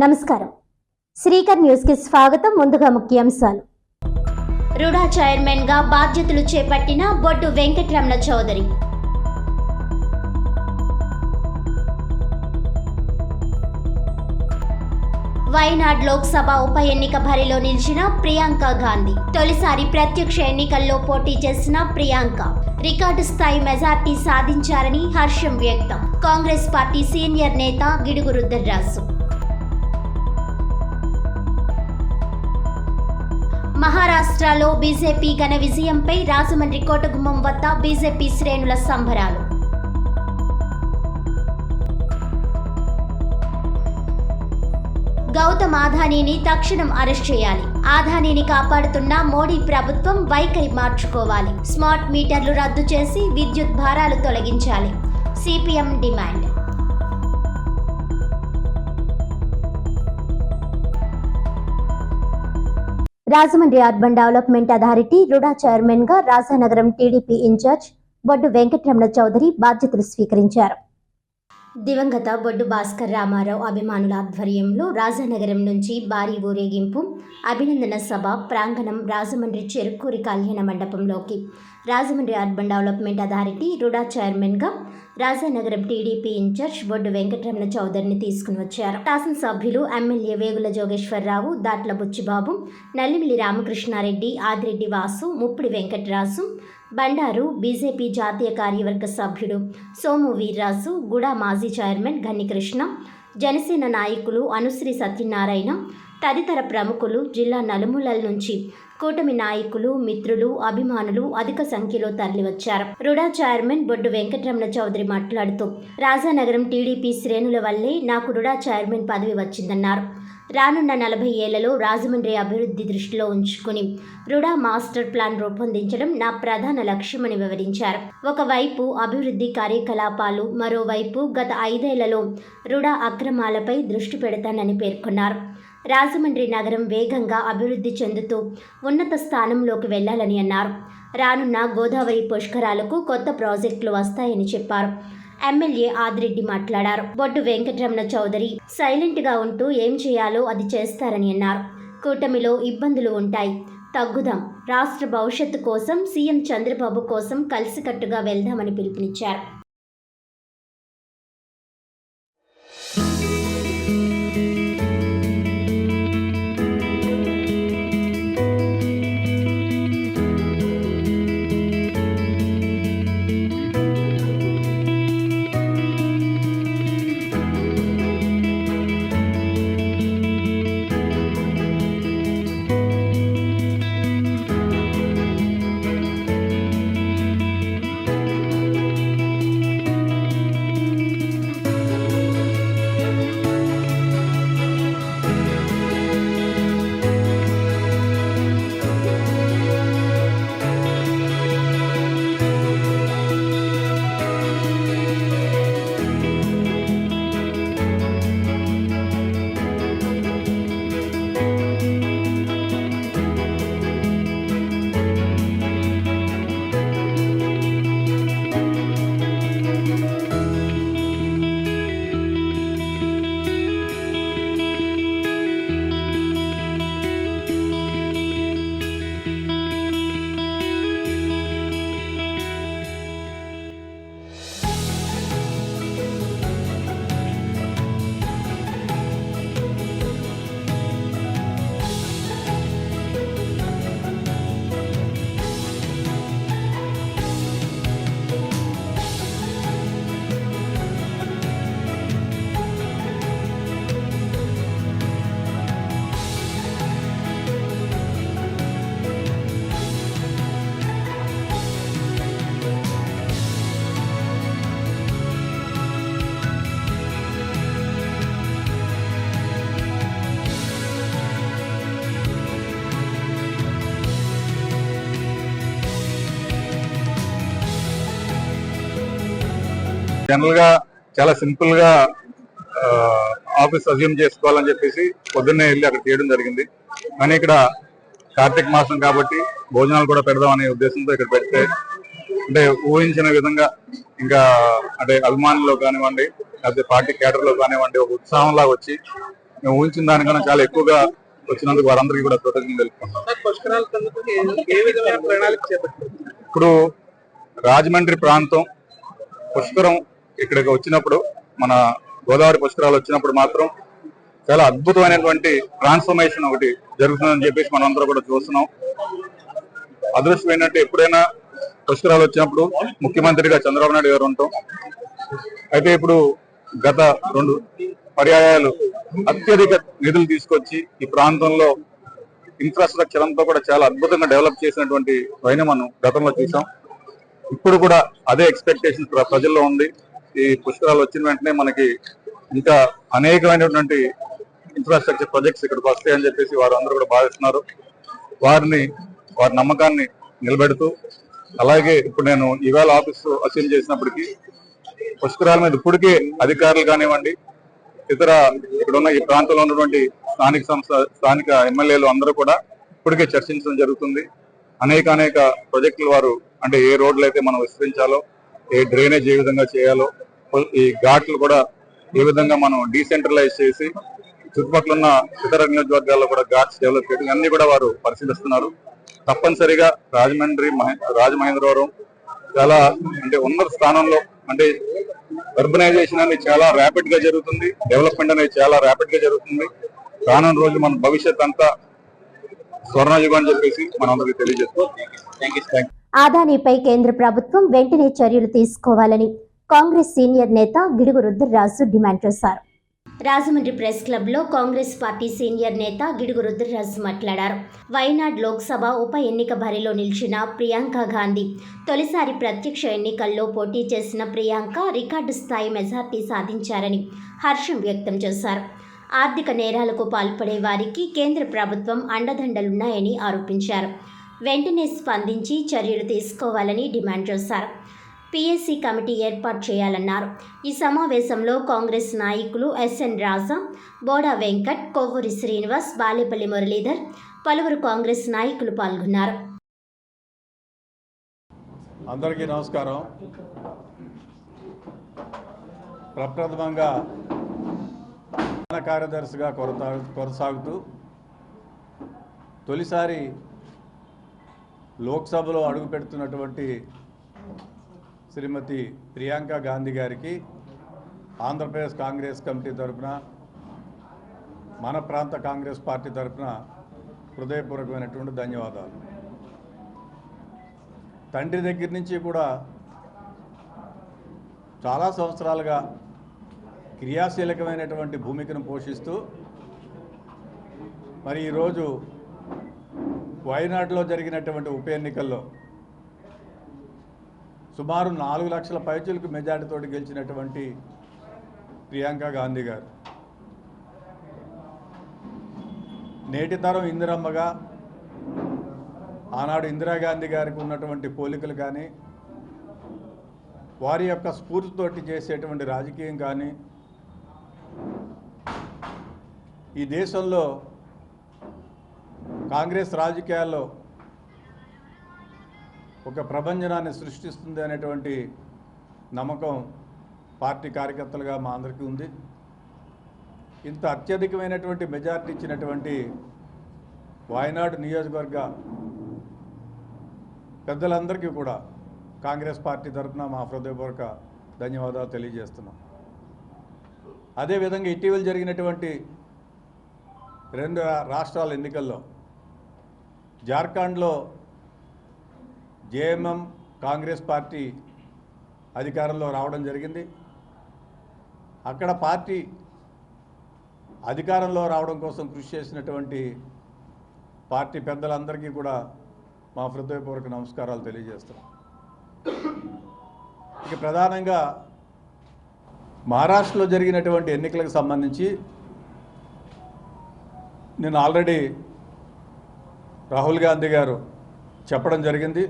నమస్కారం. శ్రీకర్ న్యూస్ కి స్వాగతం. ముందుగా ముఖ్యాంశాలు. రుడా చైర్మన్ గా బాధ్యతలు చేపట్టిన బొడ్డు వెంకటరమణ చౌదరి. వైనాడ్ లోక్సభ ఉప ఎన్నిక బరిలో నిలిచిన ప్రియాంక గాంధీ. తొలిసారి ప్రత్యక్ష ఎన్నికల్లో పోటీ చేసిన ప్రియాంక రికార్డు స్థాయి మెజార్టీ సాధించారని హర్షం వ్యక్తం. కాంగ్రెస్ పార్టీ సీనియర్ నేత గిడుగు రుద్రరాజు. మహారాష్ట్రలో బీజేపీ ఘన విజయంపై రాజమండ్రి కోటగుమ్మం వద్ద బీజేపీ శ్రేణుల సంబరాలు. గౌతమ్ అదానీని తక్షణం అరెస్ట్ చేయాలి. అదానీని కాపాడుతున్న మోడీ ప్రభుత్వం వైఖరి మార్చుకోవాలి. స్మార్ట్ మీటర్లు రద్దు చేసి విద్యుత్ భారాలు తొలగించాలి. CPM demand. Rajahmundry urban development authority RUDA chairman గా రాజానగరం టీడీపీ ఇన్ఛార్జ్ బొడ్డు వెంకటరమణ చౌదరి బాధ్యతలు స్వీకరించారు. దివంగత బొడ్డు భాస్కర్ రామారావు అభిమానుల ఆధ్వర్యంలో రాజానగరం నుంచి భారీ ఊరేగింపు, అభినందన సభ ప్రాంగణం రాజమండ్రి చెరుకూరి కళ్యాణ మండపంలోకి Rajahmundry urban development authority RUDA చైర్మన్గా రాజానగరం టీడీపీ ఇన్ఛార్జ్ బొడ్డు వెంకటరమణ చౌదరిని తీసుకుని వచ్చారు. శాసనసభ్యులు ఎమ్మెల్యే వేగుల జోగేశ్వరరావు, దాట్ల బుచ్చిబాబు, నల్లిమిల్లి రామకృష్ణారెడ్డి, ఆదిరెడ్డి వాసు, ముప్పిడి వెంకటరాజు, బండారు, బీజేపీ జాతీయ కార్యవర్గ సభ్యుడు సోము వీర్రాజు, గుడా మాజీ చైర్మన్ గన్నికృష్ణ, జనసేన నాయకులు అనుశ్రీ సత్యనారాయణ తదితర ప్రముఖులు, జిల్లా నలుమూలల నుంచి కూటమి నాయకులు, మిత్రులు, అభిమానులు అధిక సంఖ్యలో తరలివచ్చారు. రుడా చైర్మన్ బొడ్డు వెంకటరమణ చౌదరి మాట్లాడుతూ, రాజానగరం టీడీపీ శ్రేణుల వల్లే నాకు రుడా చైర్మన్ పదవి వచ్చిందన్నారు. రానున్న 40 ఏళ్లలో రాజమండ్రి అభివృద్ధి దృష్టిలో ఉంచుకుని రుడా మాస్టర్ ప్లాన్ రూపొందించడం నా ప్రధాన లక్ష్యమని వివరించారు. ఒకవైపు అభివృద్ధి కార్యకలాపాలు, మరోవైపు గత 5 ఏళ్లలో రుడా అక్రమాలపై దృష్టి పెడతానని పేర్కొన్నారు. రాజమండ్రి నగరం వేగంగా అభివృద్ధి చెందుతూ ఉన్నత స్థానంలోకి వెళ్లాలని అన్నారు. రానున్న గోదావరి పుష్కరాలకు కొత్త ప్రాజెక్టులు వస్తాయని చెప్పారు. ఎమ్మెల్యే ఆదిరెడ్డి మాట్లాడారు. బొడ్డు వెంకటరమణ చౌదరి సైలెంట్గా ఉంటూ ఏం చేయాలో అది చేస్తారని అన్నారు. కూటమిలో ఇబ్బందులు ఉంటాయి, తగ్గుదాం. రాష్ట్ర భవిష్యత్తు కోసం సీఎం చంద్రబాబు కోసం కలిసికట్టుగా వెళ్దామని పిలుపునిచ్చారు. జనరల్ గా చాలా సింపుల్ గా ఆఫీస్ అజ్యూమ్ చేసుకోవాలని చెప్పేసి పొద్దున్నే వెళ్ళి అక్కడ చేయడం జరిగింది. కానీ ఇక్కడ కార్తీక మాసం కాబట్టి భోజనాలు కూడా పెడదాం అనే ఉద్దేశంతో ఇక్కడ పెడితే అంటే ఊహించిన విధంగా ఇంకా అంటే అభిమానుల్లో కానివ్వండి లేకపోతే పార్టీ కేడర్లో కానివ్వండి ఒక ఉత్సాహంలా వచ్చి మేము ఊహించిన దానికన్నా చాలా ఎక్కువగా వచ్చినందుకు వారందరికీ కూడా కృతజ్ఞతలు తెలుపుకుంటాం. ఇప్పుడు రాజమండ్రి ప్రాంతం పుష్కరం ఇక్కడికి వచ్చినప్పుడు, మన గోదావరి పుష్కరాలు వచ్చినప్పుడు మాత్రం చాలా అద్భుతమైనటువంటి ట్రాన్స్ఫర్మేషన్ ఒకటి జరుగుతుందని చెప్పేసి మనం అందరూ కూడా చూస్తున్నాం. అదృష్టం ఏంటంటే ఎప్పుడైనా పుష్కరాలు వచ్చినప్పుడు ముఖ్యమంత్రిగా చంద్రబాబు నాయుడు గారు ఉంటాం. అయితే ఇప్పుడు గత 2 పర్యాయాలు అత్యధిక నిధులు తీసుకొచ్చి ఈ ప్రాంతంలో ఇన్ఫ్రాస్ట్రక్చర్ అంతా కూడా చాలా అద్భుతంగా డెవలప్ చేసినటువంటి పైన మనం గతంలో చూసాం. ఇప్పుడు కూడా అదే ఎక్స్పెక్టేషన్ ప్రజల్లో ఉంది. ఈ పుష్కరాలు వచ్చిన వెంటనే మనకి ఇంకా అనేకమైనటువంటి ఇన్ఫ్రాస్ట్రక్చర్ ప్రాజెక్ట్స్ ఇక్కడికి వస్తాయని చెప్పేసి వారు అందరూ కూడా భావిస్తున్నారు. వారి నమ్మకాన్ని నిలబెడుతూ, అలాగే ఇప్పుడు నేను ఈవేళ ఆఫీసు అసైన్ చేసినప్పటికీ పుష్కరాల మీద ఇప్పటికే అధికారులు కానివ్వండి, ఇతర ఇక్కడున్న ఈ ప్రాంతంలో ఉన్నటువంటి స్థానిక ఎమ్మెల్యేలు అందరూ కూడా ఇప్పటికే చర్చించడం జరుగుతుంది. అనేక ప్రాజెక్టులు వారు అంటే ఏ రోడ్లు అయితే మనం విస్తరించాలో, ఏ డ్రైనేజ్ ఏ విధంగా చేయాలో, ఈ ఘాట్లు కూడా ఏ విధంగా మనం డీసెంట్రలైజ్ చేసి చుట్టుపక్కల ఉన్న ఇతర నియోజకవర్గాల్లో కూడా ఘాట్స్ డెవలప్ చేయడం అన్ని కూడా వారు పరిశీలిస్తున్నారు. తప్పనిసరిగా రాజమహేంద్రవరం చాలా అంటే ఉన్నత స్థానంలో, అంటే అర్బనైజేషన్ అనేది చాలా ర్యాపిడ్ గా జరుగుతుంది, డెవలప్మెంట్ అనేది చాలా ర్యాపిడ్ గా జరుగుతుంది. రానున్న రోజు మన భవిష్యత్ అంతా స్వర్ణయుగం అని చెప్పేసి మనం అందరికీ తెలియజేస్తాం. ఆదానీపై కేంద్ర ప్రభుత్వం వెంటనే చర్యలు తీసుకోవాలని కాంగ్రెస్ సీనియర్ నేత గిడుగు రుద్రరాజు డిమాండ్ చేశారు. రాజమండ్రి ప్రెస్ క్లబ్లో కాంగ్రెస్ పార్టీ సీనియర్ నేత గిడుగు రుద్రరాజు మాట్లాడారు. వైనాడ్ లోక్సభ ఉప ఎన్నిక బరిలో నిలిచిన ప్రియాంక గాంధీ తొలిసారి ప్రత్యక్ష ఎన్నికల్లో పోటీ చేసిన ప్రియాంక రికార్డు స్థాయి మెజార్టీ సాధించారని హర్షం వ్యక్తం చేశారు. ఆర్థిక నేరాలకు పాల్పడే వారికి కేంద్ర ప్రభుత్వం అండదండలున్నాయని ఆరోపించారు. వెంటనే స్పందించి చర్యలు తీసుకోవాలని డిమాండ్ చేశారు. పీఎస్సీ కమిటీ ఏర్పాటు చేయాలన్నారు. ఈ సమావేశంలో కాంగ్రెస్ నాయకులు ఎస్ఎన్ రాజా, బోడా వెంకట్, కొవ్వూరి శ్రీనివాస్, బాలేపల్లి మురళీధర్, పలువురు కాంగ్రెస్ నాయకులు పాల్గొన్నారు. అందరికీ నమస్కారం. ప్రప్రథమంగా ప్రధాన కార్యదర్శిగా కొనసాగుతూ తొలిసారి లోక్సభలో అడుగుపెడుతున్నటువంటి శ్రీమతి ప్రియాంక గాంధీ గారికి ఆంధ్రప్రదేశ్ కాంగ్రెస్ కమిటీ తరఫున, మన ప్రాంత కాంగ్రెస్ పార్టీ తరఫున హృదయపూర్వకమైనటువంటి ధన్యవాదాలు. తండ్రి దగ్గర నుంచి కూడా చాలా సంవత్సరాలుగా క్రియాశీలకమైనటువంటి భూమికను పోషిస్తూ మరి ఈరోజు వయనాడులో జరిగినటువంటి ఉప ఎన్నికల్లో సుమారు 4 లక్షల పైచులకు మెజార్టీతో గెలిచినటువంటి ప్రియాంక గాంధీ గారు నేటి తరం ఇందిరమ్మగా ఆనాడు ఇందిరాగాంధీ గారికి ఉన్నటువంటి పోలికలు కానీ, వారి యొక్క స్ఫూర్తితోటి చేసేటువంటి రాజకీయం కానీ ఈ దేశంలో కాంగ్రెస్ రాజకీయాల్లో ఒక ప్రభంజనాన్ని సృష్టిస్తుంది అనేటువంటి నమ్మకం పార్టీ కార్యకర్తలుగా మా అందరికీ ఉంది. ఇంత అత్యధికమైనటువంటి మెజార్టీ ఇచ్చినటువంటి వాయనాడు నియోజకవర్గ పెద్దలందరికీ కూడా కాంగ్రెస్ పార్టీ తరఫున మా హృదయపూర్వక ధన్యవాదాలు తెలియజేస్తున్నాం. అదేవిధంగా ఇటీవల జరిగినటువంటి 2 రాష్ట్రాల ఎన్నికల్లో జార్ఖండ్లో జేఎంఎం కాంగ్రెస్ పార్టీ అధికారంలో రావడం జరిగింది. అక్కడ పార్టీ అధికారంలో రావడం కోసం కృషి చేసినటువంటి పార్టీ పెద్దలందరికీ కూడా మా హృదయపూర్వక నమస్కారాలు తెలియజేస్తున్నాం. ఇక ప్రధానంగా మహారాష్ట్రలో జరిగినటువంటి ఎన్నికలకు సంబంధించి నేను ఆల్రెడీ రాహుల్ గాంధీ గారు చెప్పడం జరిగింది.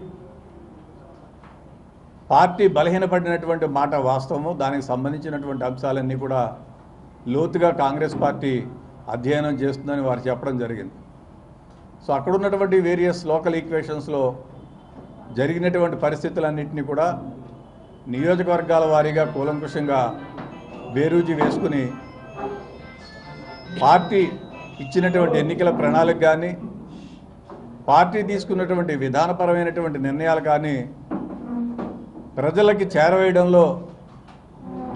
పార్టీ బలహీనపడినటువంటి మాట వాస్తవము. దానికి సంబంధించినటువంటి అంశాలన్నీ కూడా లోతుగా కాంగ్రెస్ పార్టీ అధ్యయనం చేస్తుందని వారు చెప్పడం జరిగింది. సో అక్కడ ఉన్నటువంటి వేరియస్ లోకల్ ఈక్వేషన్స్లో జరిగినటువంటి పరిస్థితులన్నింటినీ కూడా నియోజకవర్గాల వారీగా కూలంకుషంగా బేరూజీ వేసుకుని పార్టీ ఇచ్చినటువంటి ఎన్నికల ప్రణాళిక కానీ పార్టీ తీసుకున్నటువంటి విధానపరమైనటువంటి నిర్ణయాలు కానీ ప్రజలకి చేరవేయడంలో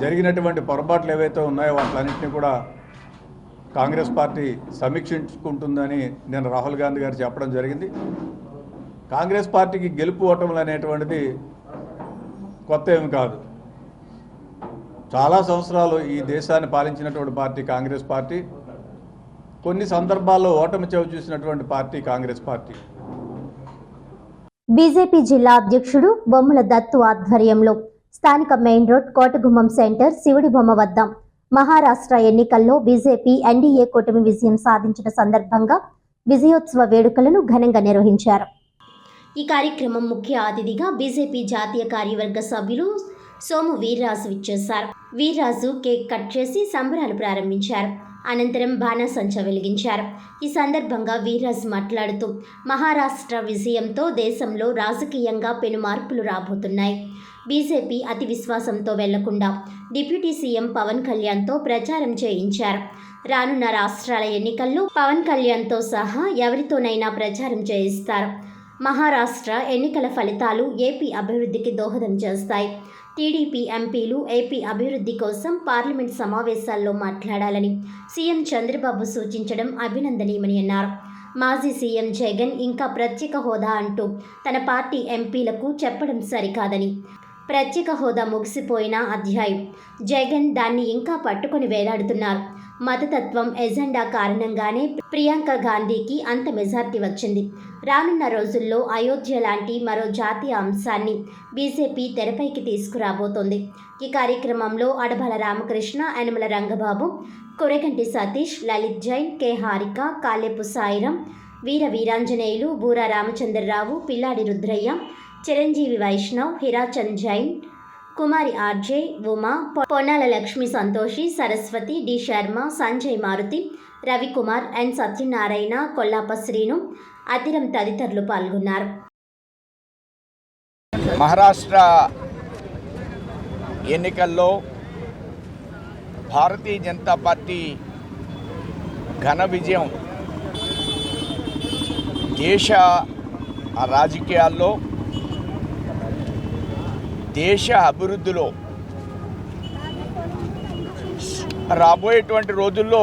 జరిగినటువంటి పొరపాట్లు ఏవైతే ఉన్నాయో వాటిలన్నింటినీ కూడా కాంగ్రెస్ పార్టీ సమీక్షించుకుంటుందని నేను రాహుల్ గాంధీ గారు చెప్పడం జరిగింది. కాంగ్రెస్ పార్టీకి గెలుపు ఓటములు అనేటువంటిది కొత్త ఏమి కాదు. చాలా సంవత్సరాలు ఈ దేశాన్ని పాలించినటువంటి పార్టీ కాంగ్రెస్ పార్టీ. కొన్ని సందర్భాల్లో ఓటమి చవి చూసినటువంటి పార్టీ కాంగ్రెస్ పార్టీ. బీజేపీ జిల్లా అధ్యక్షుడు బొమ్మల దత్తు ఆధ్వర్యంలో స్థానిక మెయిన్ రోడ్ కోటగుమ్మం సెంటర్ శివుడి బొమ్మ వద్ద మహారాష్ట్ర ఎన్నికల్లో బీజేపీ ఎన్డీఏ కూటమి విజయం సాధించిన సందర్భంగా విజయోత్సవ వేడుకలను ఘనంగా నిర్వహించారు. ఈ కార్యక్రమం ముఖ్య అతిథిగా బీజేపీ జాతీయ కార్యవర్గ సభ్యులు సోము వీర్రాజు ఇచ్చేశారు. వీర్రాజు కేక్ కట్ చేసి సంబరాలు ప్రారంభించారు. అనంతరం బాణాసంచ వెలిగించారు. ఈ సందర్భంగా వీర్రాజు మాట్లాడుతూ మహారాష్ట్ర విజయంతో దేశంలో రాజకీయంగా పెను మార్పులు రాబోతున్నాయి. బీజేపీ అతి విశ్వాసంతో వెళ్లకుండా డిప్యూటీ సీఎం పవన్ కళ్యాణ్తో ప్రచారం చేయించారు. రానున్న రాష్ట్రాల ఎన్నికల్లో పవన్ కళ్యాణ్తో సహా ఎవరితోనైనా ప్రచారం చేయిస్తారు. మహారాష్ట్ర ఎన్నికల ఫలితాలు ఏపీ అభివృద్ధికి దోహదం చేస్తాయి. టీడీపీ ఎంపీలు ఏపీ అభివృద్ధి కోసం పార్లమెంట్ సమావేశాల్లో మాట్లాడాలని సీఎం చంద్రబాబు సూచించడం అభినందనీయమని అన్నారు. మాజీ సీఎం జగన్ ఇంకా ప్రత్యేక హోదా అంటూ తన పార్టీ ఎంపీలకు చెప్పడం సరికాదని, ప్రత్యేక హోదా ముగిసిపోయిన అధ్యాయం, జగన్ దాన్ని ఇంకా పట్టుకొని వేలాడుతున్నారు. మతతత్వం ఎజెండా కారణంగానే ప్రియాంక గాంధీకి అంత మెజార్టీ వచ్చింది. రానున్న రోజుల్లో అయోధ్య లాంటి మరో జాతీయ అంశాన్ని బీజేపీ తెరపైకి తీసుకురాబోతోంది. ఈ కార్యక్రమంలో అడబాల రామకృష్ణ, యనమల రంగబాబు, కొరగంటి సతీష్, లలిత్ జైన్, కె హారిక, కాలేపు సాయిరం, వీర వీరాంజనేయులు, బూరా రామచంద్రరావు, పిల్లాడి రుద్రయ్య, చిరంజీవి వైష్ణవ్, హిరాచంద్ జైన్, కుమారి ఆర్జే, ఉమా, పొన్నాల లక్ష్మి సంతోషి, సరస్వతి, డి శర్మ, సంజయ్ మారుతి, రవికుమార్, ఎన్ సత్యనారాయణ, కొల్లాప శ్రీను, అతిరం తదితరులు పాల్గొన్నారు. మహారాష్ట్ర ఎన్నికల్లో భారతీయ జనతా పార్టీ ఘన విజయం దేశ రాజకీయాల్లో, దేశ అభివృద్ధిలో రాబోయేటువంటి రోజుల్లో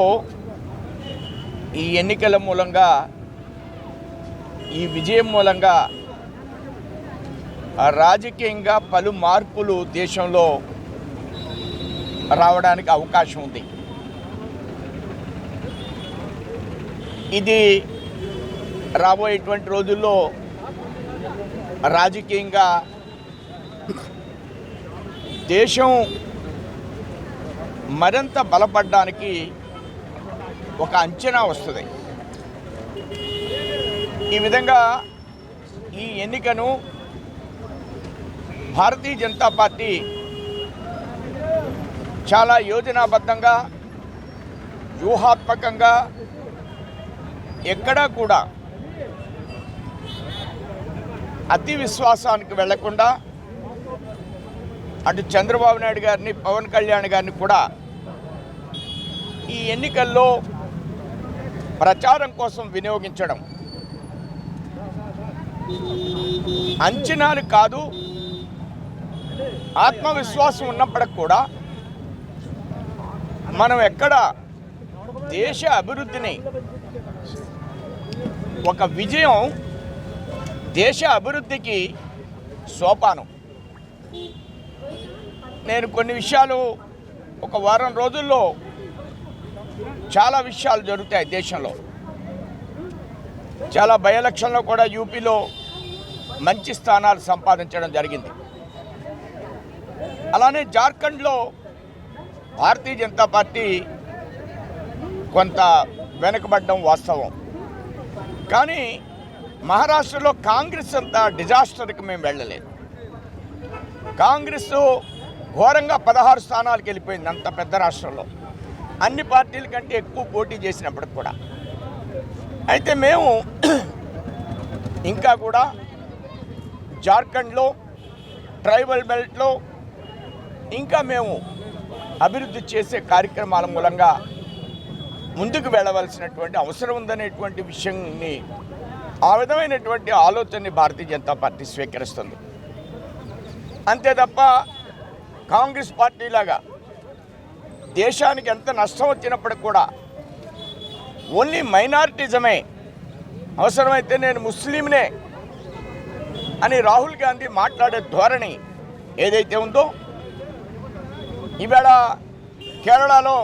ఈ ఎన్నికల మూలంగా, ఈ విజయం మూలంగా రాజకీయంగా పలు మార్పులు దేశంలో రావడానికి అవకాశం ఉంది. ఇది రాబోయేటువంటి రోజుల్లో రాజకీయంగా దేశం మరింత బలపడడానికి ఒక అంచనా వస్తుంది. ఈ విధంగా ఈ ఎన్నికను భారతీయ జనతా పార్టీ చాలా యోజనాబద్ధంగా, వ్యూహాత్మకంగా, ఎక్కడా కూడా అతి విశ్వాసానికి వెళ్లకుండా అటు చంద్రబాబు నాయుడు గారిని, పవన్ కళ్యాణ్ గారిని కూడా ఈ ఎన్నికల్లో ప్రచారం కోసం వినియోగించడం అంచనాలు కాదు, ఆత్మవిశ్వాసం ఉన్నప్పటికి కూడా మనం ఎక్కడ దేశ అభివృద్ధిని, ఒక విజయం దేశ అభివృద్ధికి సోపానం. నేను కొన్ని విషయాలు, ఒక వారం రోజుల్లో చాలా విషయాలు జరుగుతాయి దేశంలో. చాలా బై ఎలక్షన్లో కూడా యూపీలో మంచి స్థానాలు సంపాదించడం జరిగింది. అలానే జార్ఖండ్లో భారతీయ జనతా పార్టీ కొంత వెనుకబడడం వాస్తవం. కానీ మహారాష్ట్రలో కాంగ్రెస్ అంత డిజాస్టర్కి మేము వెళ్ళలేదు. కాంగ్రెస్ ఘోరంగా 16 స్థానాలకు వెళ్ళిపోయింది అంత పెద్ద రాష్ట్రంలో, అన్ని పార్టీల కంటే ఎక్కువ పోటీ చేసినప్పటికి కూడా. అయితే మేము ఇంకా కూడా జార్ఖండ్లో, ట్రైబల్ బెల్ట్లో ఇంకా మేము అభివృద్ధి చేసే కార్యక్రమాల మూలంగా ముందుకు వెళ్ళవలసినటువంటి అవసరం ఉందనేటువంటి విషయాన్ని, ఆ విధమైనటువంటి ఆలోచనని భారతీయ జనతా పార్టీ స్వీకరిస్తుంది. అంతే తప్ప కాంగ్రెస్ పార్టీలాగా దేశానికి ఎంత నష్టం వచ్చినప్పటికి కూడా ఓన్లీ మైనారిటిజమే, అవసరమైతే నేను ముస్లింనే అని రాహుల్ గాంధీ మాట్లాడే ధోరణి ఏదైతే ఉందో, ఈవేళ కేరళలో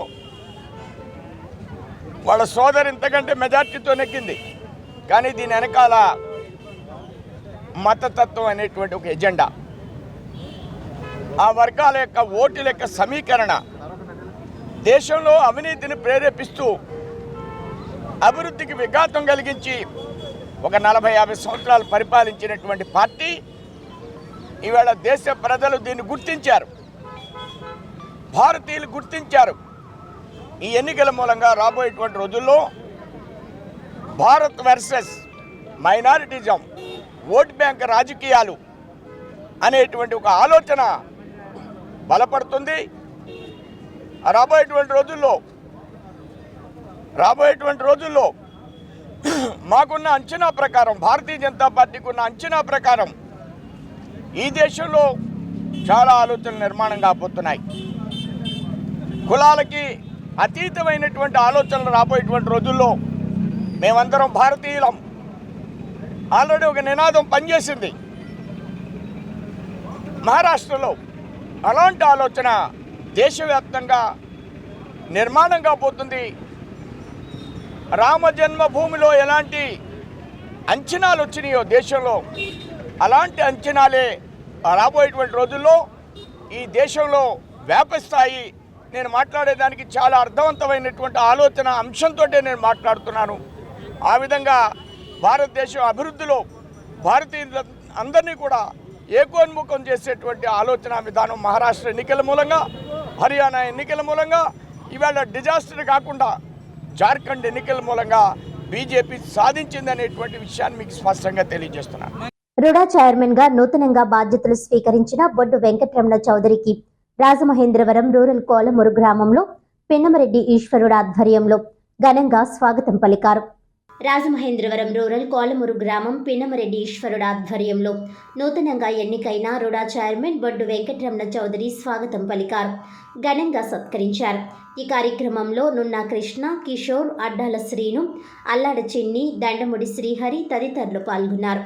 వాళ్ళ సోదరు ఇంతకంటే మెజార్టీతో నెక్కింది. కానీ దీని వెనకాల మతతత్వం అనేటువంటి ఒక ఎజెండా, ఆ వర్గాల యొక్క ఓటుల యొక్క సమీకరణ, దేశంలో అవినీతిని ప్రేరేపిస్తూ అభివృద్ధికి విఘాతం కలిగించి ఒక 40-50 సంవత్సరాలు పరిపాలించినటువంటి పార్టీ ఈవేళ దేశ ప్రజలు దీన్ని గుర్తించారు, భారతీయులు గుర్తించారు. ఈ ఎన్నికల మూలంగా రాబోయేటువంటి రోజుల్లో భారత్ వర్సెస్ మైనారిటిజం, ఓట్ బ్యాంక్ రాజకీయాలు అనేటువంటి ఒక ఆలోచన బలపడుతుంది. రాబోయేటువంటి రోజుల్లో మాకున్న అంచనా ప్రకారం, భారతీయ జనతా పార్టీకి ఉన్న అంచనా ప్రకారం ఈ దేశంలో చాలా ఆలోచనలు నిర్మాణం కాబోతున్నాయి. కులాలకి అతీతమైనటువంటి ఆలోచనలు రాబోయేటువంటి రోజుల్లో మేమందరం భారతీయులం. ఆల్రెడీ ఒక నినాదం పనిచేసింది మహారాష్ట్రలో. అలాంటి ఆలోచన దేశవ్యాప్తంగా నిర్మాణం కాబోతుంది. రామ జన్మభూమిలో ఎలాంటి అంచనాలు వచ్చినాయో దేశంలో, అలాంటి అంచనాలే రాబోయేటువంటి రోజుల్లో ఈ దేశంలో వ్యాపిస్తాయి. నేను మాట్లాడేదానికి చాలా అర్థవంతమైనటువంటి ఆలోచన అంశంతో నేను మాట్లాడుతున్నాను. ఆ విధంగా భారతదేశం అభివృద్ధిలో భారతీయుల అందరినీ కూడా ఏకోన్ముఖం చేసేటువంటి ఆలోచన విధానం మహారాష్ట్ర ఎన్నికల మూలంగా, హర్యానా ఎన్నికల మూలంగా, ఇవాళ డిజాస్టర్ కాకుండా జార్ఖండ్ ఎన్నికల మూలంగా బీజేపీ సాధించిందనేటువంటి విషయాన్ని మీకు స్పష్టంగా తెలియజేస్తున్నాను. రుడా చైర్మన్ గా నూతనంగా బాధ్యతలు స్వీకరించిన బొడ్డు వెంకటరమణ చౌదరికి రాజమహేంద్రవరం రూరల్ కోలమూరు గ్రామంలో పిన్నమరెడ్డి ఈశ్వరుడు ఆధ్వర్యంలో ఘనంగా స్వాగతం పలికారు. రాజమహేంద్రవరం రూరల్ కోలమూరు గ్రామం పిన్నమరెడ్డి ఈశ్వరుడు ఆధ్వర్యంలో నూతనంగా ఎన్నికైన రుడా చైర్మన్ బొడ్డు వెంకటరమణ చౌదరి స్వాగతం పలికారు, ఘనంగా సత్కరించారు. ఈ కార్యక్రమంలో నున్నా కృష్ణ, కిషోర్, అడ్డాల శ్రీను, అల్లాడ చిన్ని, దండముడి శ్రీహరి తదితరులు పాల్గొన్నారు.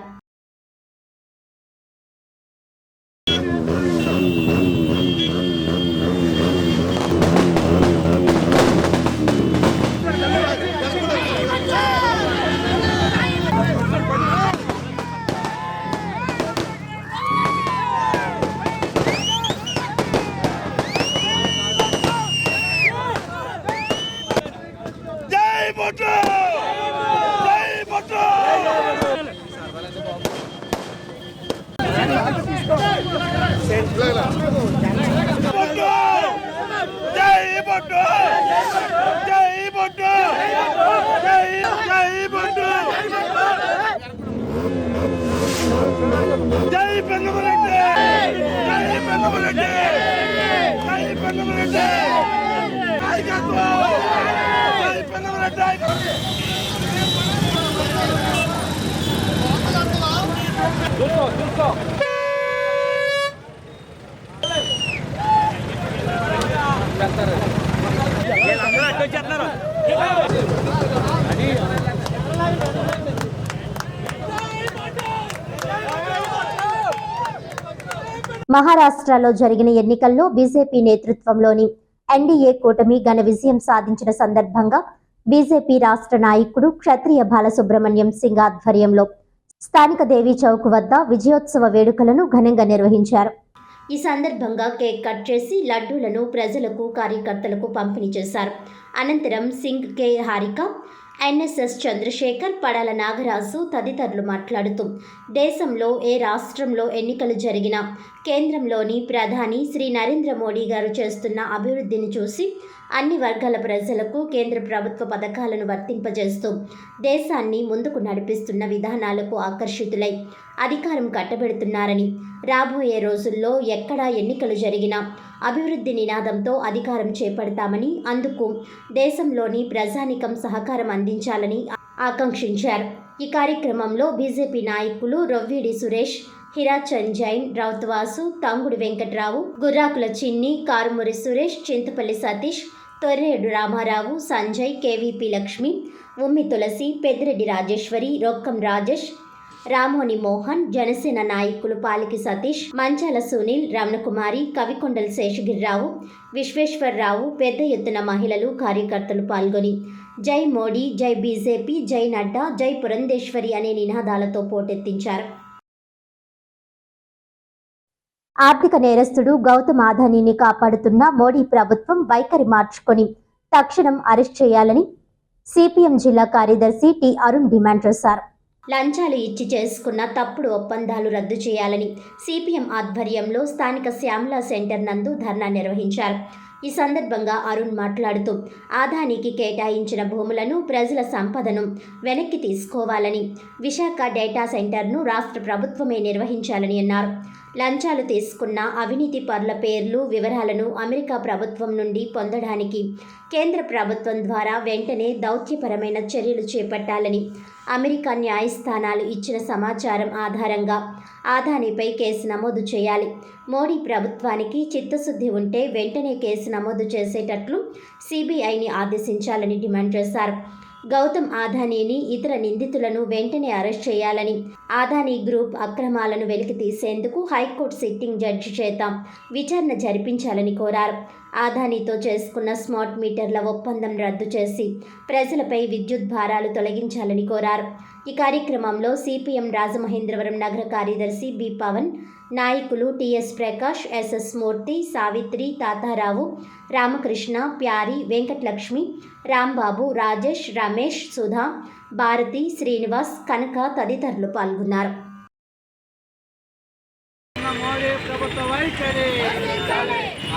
మహారాష్ట్రలో జరిగిన ఎన్నికల్లో బీజేపీ నేతృత్వంలోని ఎన్డీఏ కూటమి ఘన విజయం సాధించిన సందర్భంగా బీజేపీ రాష్ట్ర నాయకుడు క్షత్రియ బాలసుబ్రహ్మణ్యం సింగ్ ఆధ్వర్యంలో స్థానిక దేవీ చౌక్ వద్ద విజయోత్సవ వేడుకలను ఘనంగా నిర్వహించారు. ఈ సందర్భంగా కేక్ కట్ చేసి లడ్డూలను ప్రజలకు, కార్యకర్తలకు పంపిణీ చేశారు. అనంతరం సింగ్, కె హారిక, ఎన్ఎస్ఎస్ చంద్రశేఖర్, పడాల నాగరాజు తదితరులు మాట్లాడుతూ దేశంలో ఏ రాష్ట్రంలో ఎన్నికలు జరిగినా కేంద్రంలోని ప్రధాని శ్రీ నరేంద్ర మోడీ గారు చేస్తున్న అభివృద్ధిని చూసి అన్ని వర్గాల ప్రజలకు కేంద్ర ప్రభుత్వ పథకాలను వర్తింపజేస్తూ దేశాన్ని ముందుకు నడిపిస్తున్న విధానాలకు ఆకర్షితులై అధికారం కట్టబెడుతున్నారని, రాబోయే రోజుల్లో ఎక్కడ ఎన్నికలు జరిగినా అభివృద్ధి నినాదంతో అధికారం చేపడతామని, అందుకు దేశంలోని ప్రజానీకం సహకారం అందించాలని ఆకాంక్షించారు. ఈ కార్యక్రమంలో బీజేపీ నాయకులు రొవ్విడి సురేష్, హిరాచంద్ జైన్, రౌత్వాసు, తంగుడి వెంకట్రావు, గుర్రాకుల చిన్ని, కారుమూరి సురేష్, చింతపల్లి సతీష్, తొర్రేడు రామారావు, సంజయ్, కేవీపీ లక్ష్మి, ఉమ్మి తులసి, పెద్దిరెడ్డి రాజేశ్వరి, రొక్కం రాజేష్, రామోని మోహన్, జనసేన నాయకులు పాలికి సతీష్, మంచాల సునీల్, రమణకుమారి, కవికొండల శేషగిరిరావు, విశ్వేశ్వరరావు, పెద్ద ఎత్తున మహిళలు, కార్యకర్తలు పాల్గొని జై మోడీ, జై బీజేపీ, జై నడ్డా, జై పురంధేశ్వరి అనే నినాదాలతో పోటెత్తించారు. ఆర్థిక నేరస్తుడు గౌతమ్ అదానీని కాపాడుతున్న మోడీ ప్రభుత్వం వైఖరి మార్చుకొని తక్షణం అరెస్ట్ చేయాలని సిపిఎం జిల్లా కార్యదర్శి టి అరుణ్ డిమాండ్ చేశారు. లంచాలు ఇచ్చి చేసుకున్న తప్పుడు ఒప్పందాలు రద్దు చేయాలని సిపిఎం ఆధ్వర్యంలో స్థానిక శ్యామలా సెంటర్ నందు ధర్నా నిర్వహించారు. ఈ సందర్భంగా అరుణ్ మాట్లాడుతూ అదానీకి కేటాయించిన భూములను, ప్రజల సంపదను వెనక్కి తీసుకోవాలని, విశాఖ డేటా సెంటర్ను రాష్ట్ర ప్రభుత్వమే నిర్వహించాలని అన్నారు. లంచాలు తీసుకున్న అవినీతి పరుల పేర్లు, వివరాలను అమెరికా ప్రభుత్వం నుండి పొందడానికి కేంద్ర ప్రభుత్వం ద్వారా వెంటనే దౌత్యపరమైన చర్యలు చేపట్టాలని, అమెరికా న్యాయస్థానాలు ఇచ్చిన సమాచారం ఆధారంగా అదానీపై కేసు నమోదు చేయాలి. మోడీ ప్రభుత్వానికి చిత్తశుద్ధి ఉంటే వెంటనే కేసు నమోదు చేసేటట్లు సిబిఐని ఆదేశించాలని డిమాండ్ చేశారు. గౌతమ్ అదానీని, ఇతర నిందితులను వెంటనే అరెస్ట్ చేయాలని, అదానీ గ్రూప్ అక్రమాలను వెలికి తీసేందుకు హైకోర్టు సిట్టింగ్ జడ్జి చేత విచారణ జరిపించాలని కోరారు. అదానీతో చేసుకున్న స్మార్ట్ మీటర్ల ఒప్పందం రద్దు చేసి ప్రజలపై విద్యుత్ భారాలు తొలగించాలని కోరారు. ఈ కార్యక్రమంలో సిపిఎం రాజమహేంద్రవరం నగర కార్యదర్శి బి పవన్, నాయకులు టిఎస్ ప్రకాష్, ఎస్ఎస్ మూర్తి, సావిత్రి, తాతారావు, రామకృష్ణ, ప్యారి, వెంకటలక్ష్మి, రాంబాబు, రాజేష్, రమేష్, సుధా, భారతి, శ్రీనివాస్, కనక తదితరులు పాల్గొన్నారు. మోడీ ప్రభుత్వ వైఖరి,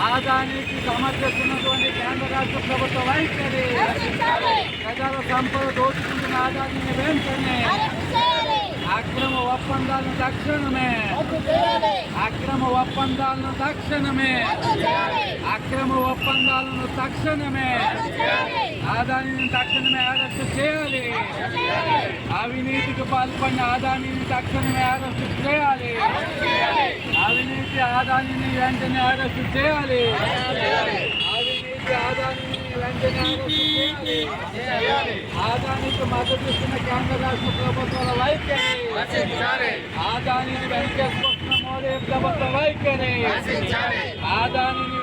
అదానీకి సమర్థిస్తున్నటువంటి కేంద్ర రాష్ట్ర ప్రభుత్వ వైఖరి, ప్రజల సంపద దోచుకుంటున్న అదానీని వెంటనే అక్రమ ఒప్పందాలను తక్షణమే అక్రమ ఒప్పందాలను తక్షణమే అదానీని తక్షణమే అరెస్టు చేయాలి. అవినీతికి పాల్పడిన అదానీని తక్షణమే అరెస్టు చేయాలి. అవినీతి అదానీని వెంటనే అరెస్టు చేయాలి. అదానీకి మద్దతిస్తున్న కేంద్ర రాష్ట్ర ప్రభుత్వాల వైఖరి, అదానీని వెనకేసుకొస్తున్న మోడీ ప్రభుత్వ వైఖరి, అదానీని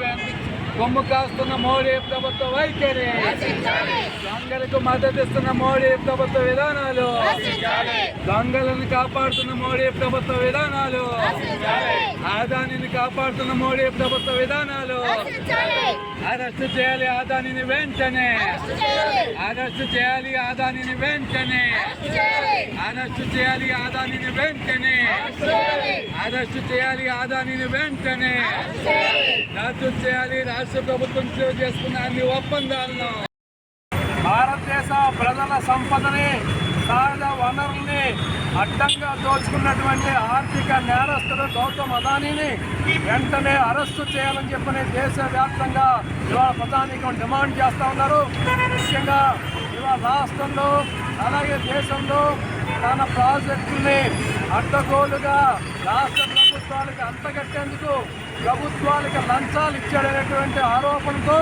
కొమ్ము కాస్తున్న మోడీ ప్రభుత్వ వైఖరి, దొంగలకు మద్దతిస్తున్న మోడీ ప్రభుత్వ విధానాలు, దొంగలను కాపాడుతున్న మోడీ ప్రభుత్వ విధానాలు, అదానీని కాపాడుతున్న మోడీ ప్రభుత్వ విధానాలు. అరెస్టు చేయాలి అదానీని వెంటనే, అరెస్టు చేయాలి అదానీని వెంటనే, అరెస్టు చేయాలి అదానీని వెంటనే, అరెస్టు చేయాలి అదానీని వెంటనే, రద్దు చేయాలి రాష్ట్ర ప్రభుత్వం చేసుకున్న అన్ని ఒప్పందాలను. భారతదేశ ప్రజల సంపదని, సహజ వనరుల్ని అడ్డంగా దోచుకున్నటువంటి ఆర్థిక నేరస్తుడు గౌతమ్ అదానీని వెంటనే అరెస్టు చేయాలని చెప్పని దేశవ్యాప్తంగా ఇవాళ ప్రధానికం డిమాండ్ చేస్తూ ఉన్నారు. ముఖ్యంగా ఇవాళ రాష్ట్రంలో అలాగే దేశంలో తన ప్రాజెక్టుల్ని అడ్డగోలుగా రాష్ట్ర ప్రభుత్వాలకు అంతగట్టేందుకు ప్రభుత్వాలకు లంచాలు ఇచ్చాడనేటువంటి ఆరోపణతో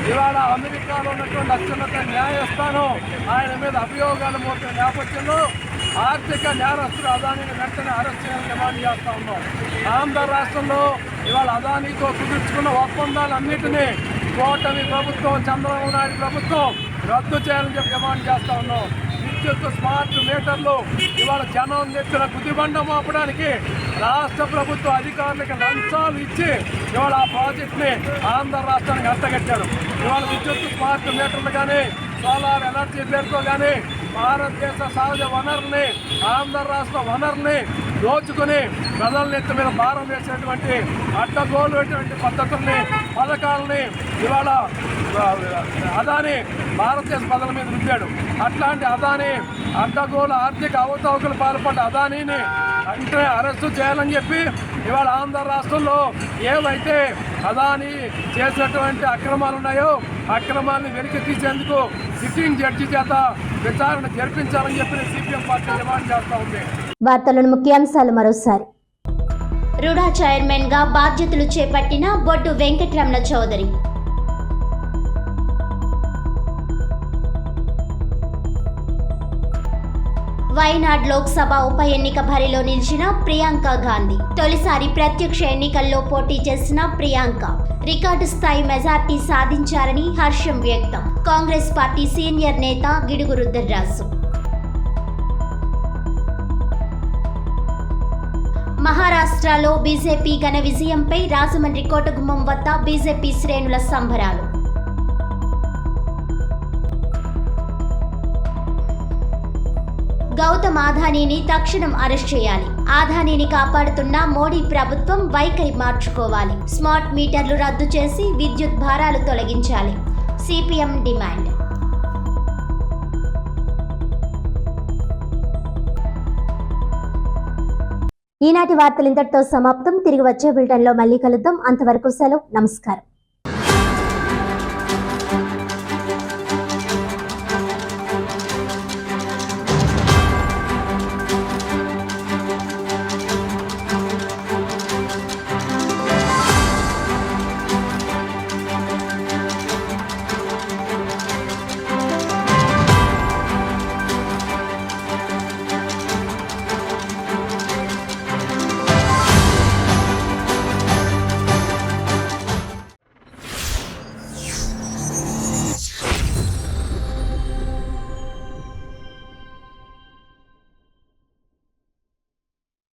ఇవాళ అమెరికాలో ఉన్నటువంటి అత్యున్నత న్యాయస్థానం ఆయన మీద అభియోగాలు మోపిన నేపథ్యంలో ఆర్థిక నేరస్తుడు అదానీని వెంటనే అరెస్ట్ చేయాలని డిమాండ్ చేస్తూ ఉన్నాం. ఆంధ్ర రాష్ట్రంలో ఇవాళ అదానీతో కుదుర్చుకున్న ఒప్పందాలన్నింటినీ కూటమి ప్రభుత్వం, చంద్రబాబు నాయుడు ప్రభుత్వం రద్దు చేయాలని చెప్పి డిమాండ్ చేస్తూ ఉన్నాం. విద్యుత్ స్మార్ట్ మీటర్లు ఇవాళ జనం తెచ్చిన గుదిబండ మోపడానికి రాష్ట్ర ప్రభుత్వ అధికారులకు లంచాలు ఇచ్చి ఇవాళ ఆ ప్రాజెక్ట్ని ఆంధ్ర రాష్ట్రానికి అంటగట్టారు. ఇవాళ విద్యుత్ స్మార్ట్ మీటర్లు కానీ, సోలార్ ఎనర్జీ పేరుతో కానీ భారతదేశ సహజ వనరుల్ని, ఆంధ్ర రాష్ట్ర వనరుల్ని దోచుకుని ప్రజల నెత్తి మీద భారం వేసేటువంటి అడ్డగోలుటువంటి పద్ధతుల్ని, పథకాలని ఇవాళ అదాని భారతదేశ ప్రజల మీద రుద్దాడు. అట్లాంటి అదాని అడ్డగోలు ఆర్థిక అవతవకలు పాల్పడ్డ అదానీని అంటే అరెస్టు చేయాలని చెప్పి ఇవాళ ఆంధ్ర రాష్ట్రంలో ఏవైతే అదాని చేసినటువంటి అక్రమాలు ఉన్నాయో అక్రమాలను వెలికి తీసేందుకు సిట్టింగ్ జడ్జి చేత విచారణ జరిపించాలని చెప్పి సిపిఎం పార్టీ డిమాండ్ చేస్తూ ఉంది. వార్తలను ముఖ్యాంశాలు మరోసారి. రుడా చైర్మన్ గా బాధ్యతలు చేపట్టిన బొడ్డు వెంకటరమణ చౌదరి. వైనాడ్ లోక్సభ ఉప ఎన్నిక బరిలో నిలిచిన ప్రియాంక గాంధీ. తొలిసారి ప్రత్యక్ష ఎన్నికల్లో పోటీ చేసిన ప్రియాంక రికార్డు స్థాయి మెజార్టీ సాధించారని హర్షం వ్యక్తం. కాంగ్రెస్ పార్టీ సీనియర్ నేత గిడుగు రుద్రరాజు. మహారాష్ట్రలో బీజేపీ ఘన విజయంపై రాజమండ్రి కోటగుమ్మం వద్ద బీజేపీ శ్రేణుల సంబరాలు. గౌతమ్ అదానీని తక్షణం అరెస్ట్ చేయాలి. అదానీని కాపాడుతున్న మోడీ ప్రభుత్వం వైఖరి మార్చుకోవాలి. స్మార్ట్ మీటర్లు రద్దు చేసి విద్యుత్ భారాలు తొలగించాలి. CPM demand. ఈనాటి వార్తలు ఇంతటితో సమాప్తం. తిరిగి వచ్చే బులెటిన్లో మళ్ళీ కలుద్దాం. అంతవరకు సెలవు. నమస్కారం.